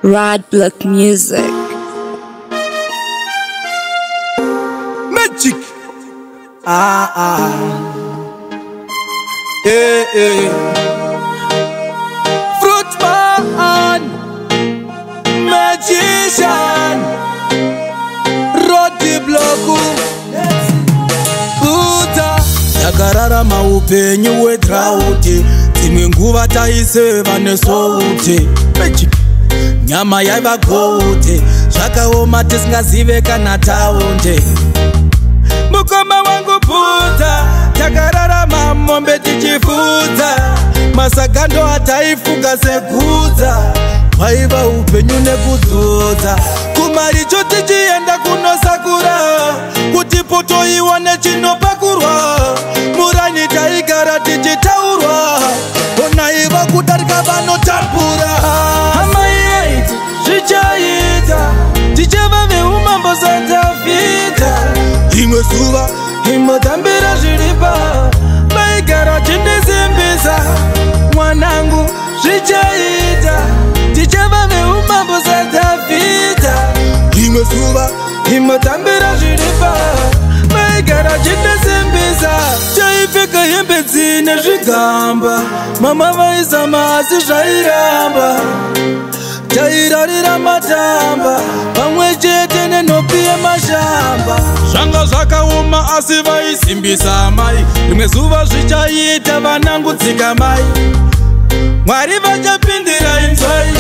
Rad Block Music. Magic. Fruitman, magician, Rad Block. Buta yakarara maupenyu wedrauti dzimwe nguva taiseva nesouti. Magic. Nyama yaiva gote zvakaoma tisingazive kana taonde. Mukoma wangu Buta takararama mombe tichifudza, masagando ataifunga segudza, waiva upenyu nekudzodza. Kumaricho tichienda kunosakura kuti poto iwane chinopakurwa, murani taigara tichitaurwa, onaiva kudarika vanotapura. Zvichaita tichava veumambo satavita, imwe zuva imotambira zviripa, vaigara chindisimbisa mwanangu. Zvichaita tichava veumambo satavita, imwe zuva imotambira zviripa, vaigara chindisimbisa. Chaipfeka hembe dzine zvigamba, mama vaizama asi zvairamba, tairarira matamba pamwe chete nenhopi yemashamba. Zvanga zvakaoma asi vaisimbisa mai, rimwe zuva zvichaita vanangudzika mai. Mwari vachapindira inzwai,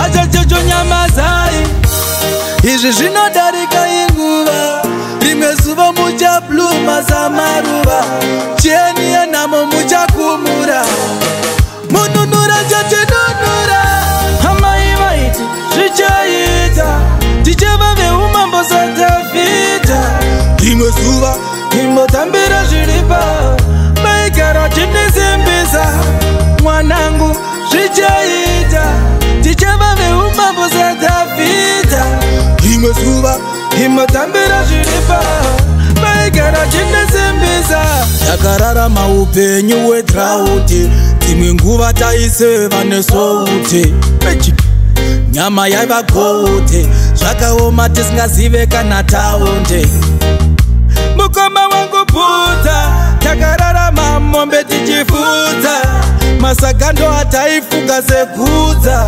achachechonyamazai. Izvi zvinodarika inguva, rimwe zuva muchabluma samaruva, cheni yenhamo muchakumura, mununura chatinunura. Zvichaita tichava veumambo satavita, imwe zuva imotambira zviripa, vaigara chindisimbisa mwanangu. Zvichaita tichava veumambo satavita, imwe zuva imotambira zviripa, vaigara chindisimbisa. Yakararama upenyu wedrauti, dzimwe nguva taiseva nesouti. Nyama yaiva gote zvakaoma tisingazive kana taonde. Mukoma wangu Buta takararama mombe tichifudza, masagando ataifunga segudza,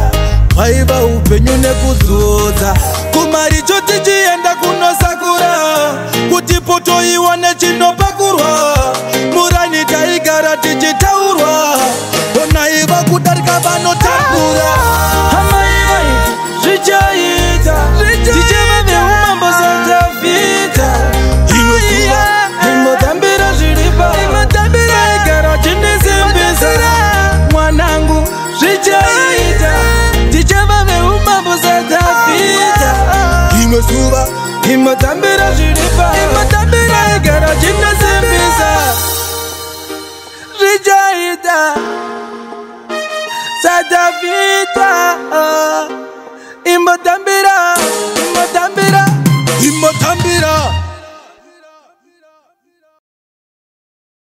waiva upenyu nekudzodza. Kumaricho tichienda kunosakura kuti poto iwane chinopakurwa, murani taigara tichitaurwa, onaiva kudarika vanotapura. Zvichaita tichava veumambo satavita, imwe zuva imotambira zviripa, vaigara chindisimbisa mwanangu. Zvichaita tichava veumambo satavita, imwe zuva imotambira zviripa, vaigara chindisimbisa. Zvichaita satavita, imotambira, imotambira, imotambira.